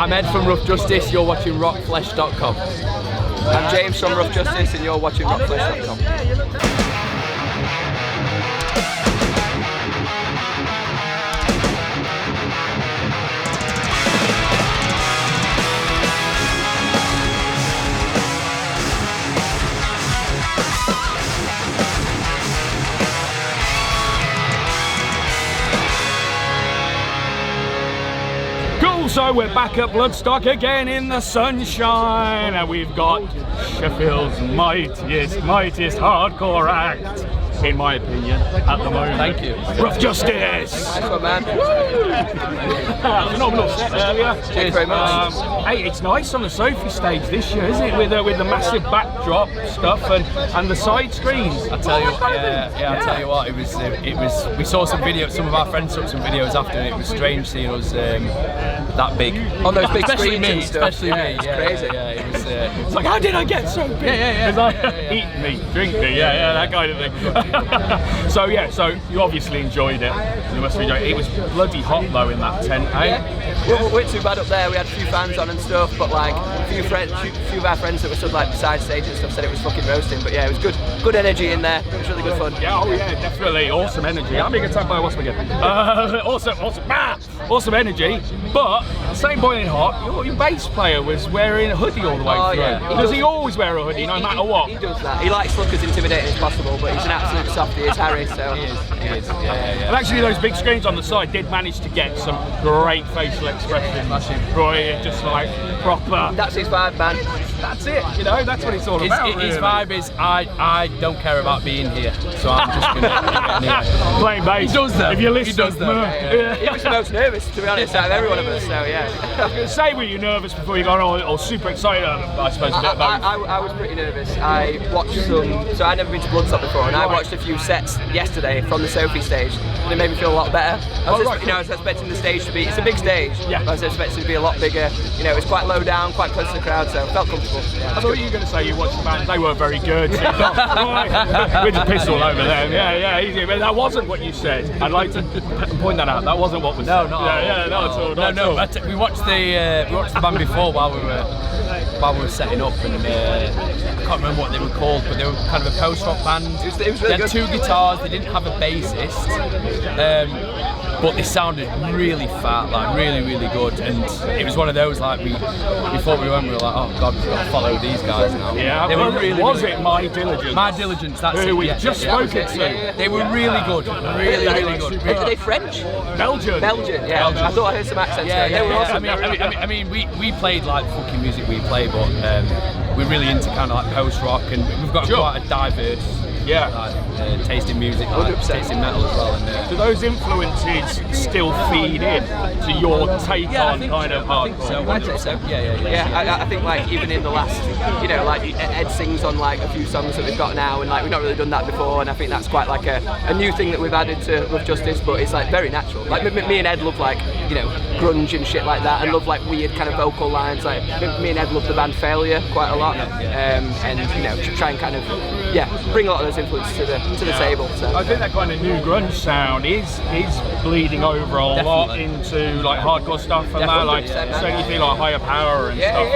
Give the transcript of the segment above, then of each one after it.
I'm Ed from Rough Justice, you're watching ROCKFLESH.com. I'm James from Rough Justice and you're watching ROCKFLESH.com. So we're back at Bloodstock again in the sunshine, and we've got Sheffield's mightiest hardcore act, in my opinion, at the moment. Thank you. Rough Justice! Nice one, man. Phenomenal set earlier. Thanks very much. Hey, it's nice on the Sophie stage this year, isn't it? With the massive backdrop stuff and the side screens. I tell you what, it was. We saw some videos. Some of our friends took some videos after, and it was strange seeing us that big on those big especially screens me, and stuff. Especially me. It's crazy. Yeah, it was. It's like, how did I get so big? Eat me, drink me, that kind of thing. So you obviously enjoyed it. You must have enjoyed it. It was bloody hot though in that tent, We weren't too bad up there. We had a few fans on and stuff, but like a few of our friends that were stood like beside stage and stuff said it was fucking roasting. But yeah, it was good energy in there. It was really good fun. Yeah, definitely awesome energy. I'm being attacked by a wasp again. Awesome energy. But same boiling hot. Your bass player was wearing a hoodie all the way through. Yeah. Does he always wear a hoodie, no matter what? He does that. He likes to look as intimidating as possible, but he's an absolute softie. He's Harry, so He is. Yeah. And actually, those big screens on the side did manage to get some great facial expressions. Right, just like proper. That's his vibe, man. That's it. That's what it's all about. His vibe is I don't care about being here, so I'm just gonna playing bass. He does that. If you listen, he does that. He was the most nervous, to be honest, out of every one of us. So yeah. I was going to say, were you nervous before you got on, or super excited? I suppose a bit of both. I was pretty nervous. I watched so I'd never been to Bloodstock before, and I watched a few sets yesterday from the Sophie stage, and it made me feel a lot better. I was expecting the stage to be, it's a big stage, but I was expecting it to be a lot bigger. It was quite low down, quite close to the crowd, so I felt comfortable. Yeah, I thought you were going to say you watched the band, they were very good. So we're just pissed all over them. Yeah, but that wasn't what you said. I'd like to point that out. That wasn't what was said. No. We watched the band before while we were setting up, and I can't remember what they were called, but they were kind of a post-rock band. It was really they had good. 2 guitars, they didn't have a bassist, but they sounded really fat, like really good, and it was one of those, like, before we went, we were like, oh god, we've got to follow these guys now. Yeah, they were really was good. it My Diligence? My Diligence, that's who it. we just spoken to. Yeah. They were really good, really good. Are they French? Belgian, yeah. Belgian. I thought I heard some accents there. They were awesome. I mean, we played like fucking music we play, but we're really into kind of like post-rock, and we've got quite a diverse taste in music, taste in metal as well. And, do those influences still feed in to your take on kind of hardcore? I think so. I think like even in the last, like Ed sings on like a few songs that we've got now, and like we've not really done that before, and I think that's quite like a new thing that we've added to Rough Justice, but it's like very natural. Like me and Ed love like grunge and shit like that, and love like weird kind of vocal lines. Like me and Ed love the band Failure quite a lot, and try and kind of bring a lot of those influences to the table. So I think that kind of new grunge sound is bleeding over a lot into like hardcore stuff and that, like certainly feel like Higher Power and stuff,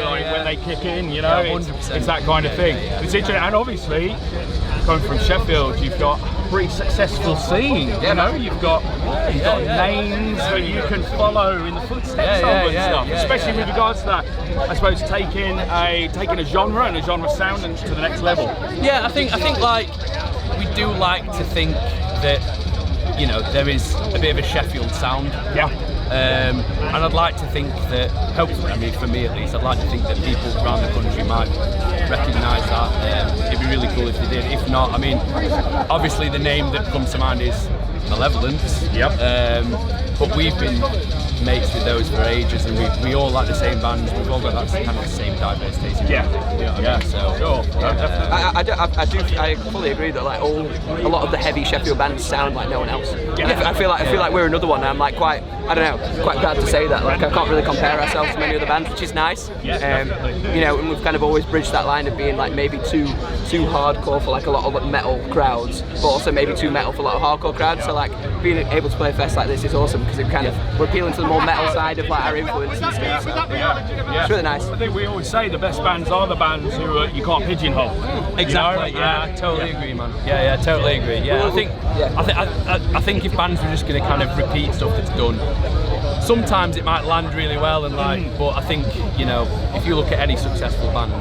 like when they kick in, it's that kind of thing. It's interesting, and obviously coming from Sheffield, you've got a pretty successful scene. You've got names that you can follow in the footsteps of and stuff, especially with regards to that. I suppose taking a genre and a genre sound to the next level. Yeah, I think like we do like to think that there is a bit of a Sheffield sound. And I'd like to think that, hopefully, I mean for me at least, I'd like to think that people around the country might recognise that. It'd be really cool if they did. If not, I mean, obviously the name that comes to mind is Malevolence. But we've been mates with those for ages, and we all like the same bands. We've all got that kind of the same diverse taste. So sure. I fully agree that like a lot of the heavy Sheffield bands sound like no one else. I feel like we're another one. I'm like quite proud to say that. Like I can't really compare ourselves to many other bands, which is nice. And we've kind of always bridged that line of being like maybe too hardcore for like a lot of metal crowds, but also maybe too metal for a lot of hardcore crowds. So like being able to play a fest like this is awesome because it kind of we're appealing to the more metal side of like our influence and stuff. So, it's really nice. I think we always say the best bands are the bands who you can't pigeonhole. Exactly. I totally agree, man. Yeah, totally agree. Yeah, I think if bands were just going to kind of repeat stuff that's done, sometimes it might land really well and like, but I think, you know, if you look at any successful band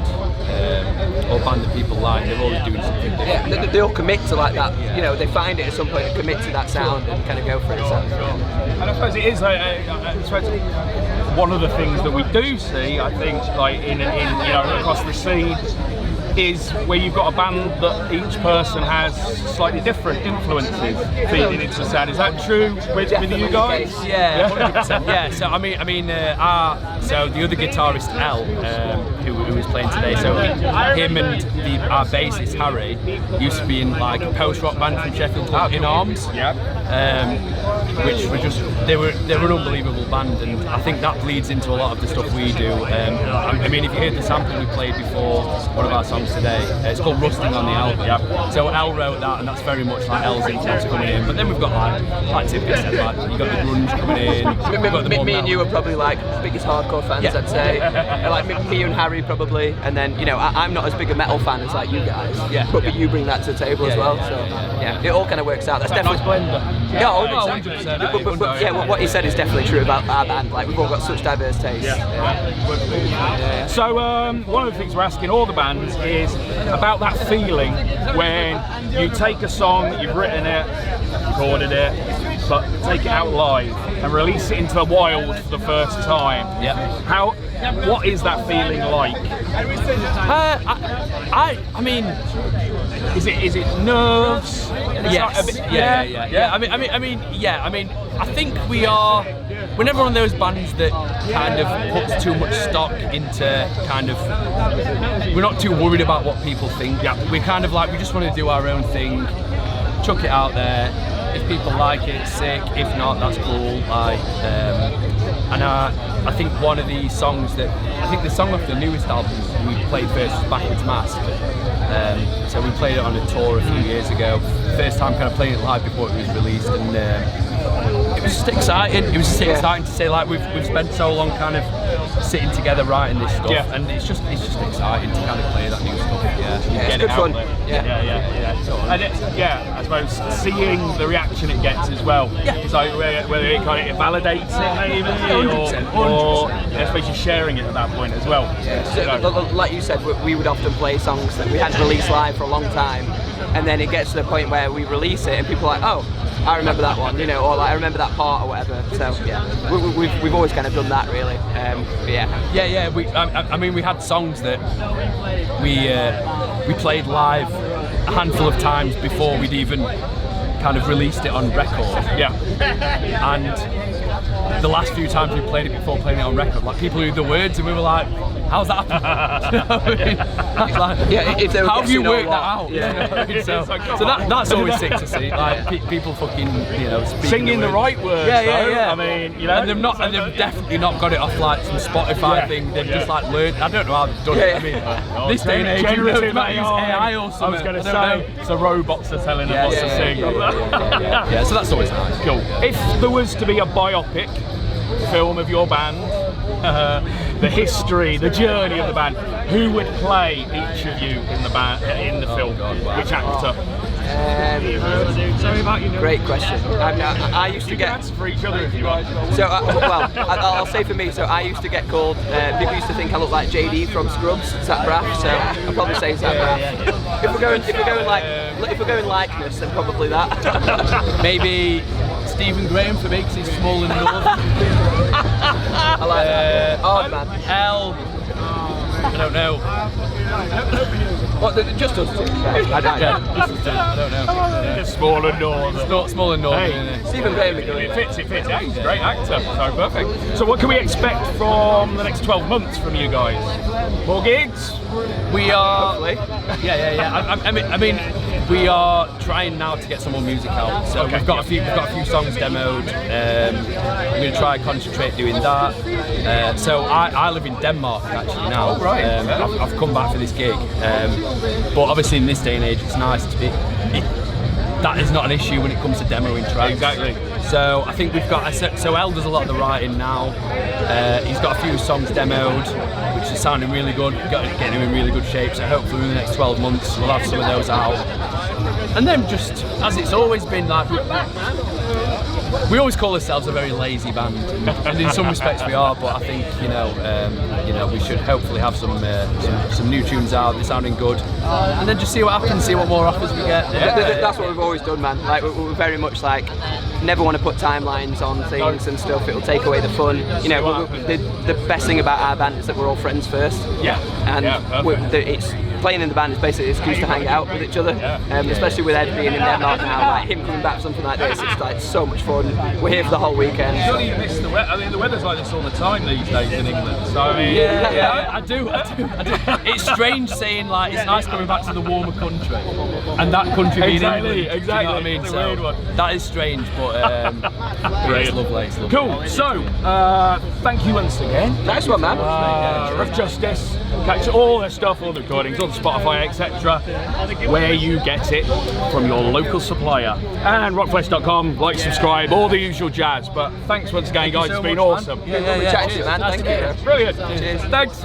or band that people like, they're always doing something different. Yeah, they all commit to like that. You know, they find it at some point and commit to that sound and kind of go for it. So. And I suppose it is. I suppose one of the things that we do see, I think, like in you know across the scene, is where you've got a band that each person has slightly different influences feeding into the sound. Is that true with you guys? Yeah, 100%. Yeah. So I mean, so the other guitarist L, who was playing today, so him and our bassist Harry used to be in like a post-rock band from Sheffield called In Arms. Yeah. Which were just they were an unbelievable band, and I think that bleeds into a lot of the stuff we do. I mean, if you heard the sample we played before one of our songs today, it's called Rusting on the album. Yep. So L wrote that, and that's very much like L's influence coming in. But then we've got like Tim said, like you got the grunge coming in. Me and you are probably like biggest hardcore fans, I'd say. Like me and Harry probably, and then you know I'm not as big a metal fan as like you guys. Yeah. But you bring that to the table as well. So yeah, it all kind of works out. That's definitely blender. Yeah, exactly. 100%. But yeah, what you said is definitely true about our band. Like we've all got such diverse tastes. Yeah. So one of the things we're asking all the bands is about that feeling when you take a song, you've written it, recorded it, but take it out live and release it into the wild for the first time. Yeah. What is that feeling like? I mean, is it nerves? Yes. Yeah. I mean, I think we're never one of those bands that kind of puts too much stock into we're not too worried about what people think. Yeah. We're kind of like, we just want to do our own thing, chuck it out there. If people like it, sick. If not, that's cool. And I think one of the songs I think the song off the newest album we played first was Backwards Mask. So we played it on a tour a few years ago. First time kind of playing it live before it was released, and it was just exciting. It was just exciting to say like we've spent so long kind of sitting together writing this stuff, and it's just exciting to kind of play that new stuff. It's good fun. And I suppose seeing the reaction it gets as well. Yeah. So whether it kind of validates it maybe, 100%. or especially sharing it at that point as well. Yeah. So, like you said, we would often play songs that we hadn't released live for a long time, and then it gets to the point where we release it and people are like, oh, I remember that one, you know, or like I remember that part or whatever. So yeah, we've always kind of done that really. I mean, we had songs that we played live a handful of times before we'd even kind of released it on record. Yeah. And the last few times we played it before playing it on record, like people knew the words and we were like, how's that happened? You know what I mean? Like, how have you worked that out? Yeah. You know? So that's always sick to see. Like people fucking, you know, singing the right words. Yeah. I mean, you know, and they've definitely not got it off like some Spotify thing. They've just like learned. I don't know how they've done it. I mean, this day and age, you know, they might use AI or something. I was going to say, so robots are telling them what to sing. Yeah, so that's always nice. Cool. If there was to be a biopic film of your band, the history, the journey of the band, who would play each of you in the band in the film? Which actor? Sorry about you. Great question. I used to get answer for each other if you want. So I'll say for me. So I used to get called. People used to think I looked like JD from Scrubs, Zach Braff. So I'll probably say Zach Braff. If we're going likeness, then probably that. Maybe Stephen Graham for me because he's small and northern. I like that. Oh man. I don't know. What? Just us two? I don't know. Just small and northern. It's not small and northern. Hey, Stephen Graham. It fits. Yeah, he's a great actor. So perfect. So what can we expect from the next 12 months from you guys? More gigs? We are. Hopefully. Yeah. I mean, we are trying now to get some more music out. So we've got a few songs demoed. I'm going to try and concentrate doing that. So I live in Denmark actually now. Oh, right. I've come back for this gig. But obviously in this day and age, it's nice to be. that is not an issue when it comes to demoing tracks. Exactly. So I think we've got, so El does a lot of the writing now. He's got a few songs demoed, which is sounding really good, getting him in really good shape. So hopefully in the next 12 months we'll have some of those out. And then just, as it's always been, like, we always call ourselves a very lazy band, and in some respects we are. But I think you know we should hopefully have some new tunes out. They're sounding good, and then just see what happens, see what more offers we get. That's what we've always done, man. Like we're very much like never want to put timelines on things and stuff. It'll take away the fun. You know, the best thing about our band is that we're all friends first. Yeah. And it's playing in the band is basically an excuse to hang out with each other. Especially with Ed being in Denmark now, like him coming back for something like this, it's like so much fun. We're here for the whole weekend. You don't even miss the weather. I mean, the weather's like this all the time these days in England. So I mean, I do. It's strange saying like it's nice coming back to the warmer country, and that country being England. Exactly. Do you know what I mean? It's a weird one. That is strange, but it's lovely. It's lovely. Cool. So, thank you once again. Nice one, man. Rough Justice. Catch all their stuff, all the recordings on Spotify, etc. Where you get it from your local supplier. And rockflesh.com. Like, subscribe, all the usual jazz. But thanks once again, guys. It's been awesome. Yeah, chatting to you, man. Thank you. Brilliant. Cheers. Thanks.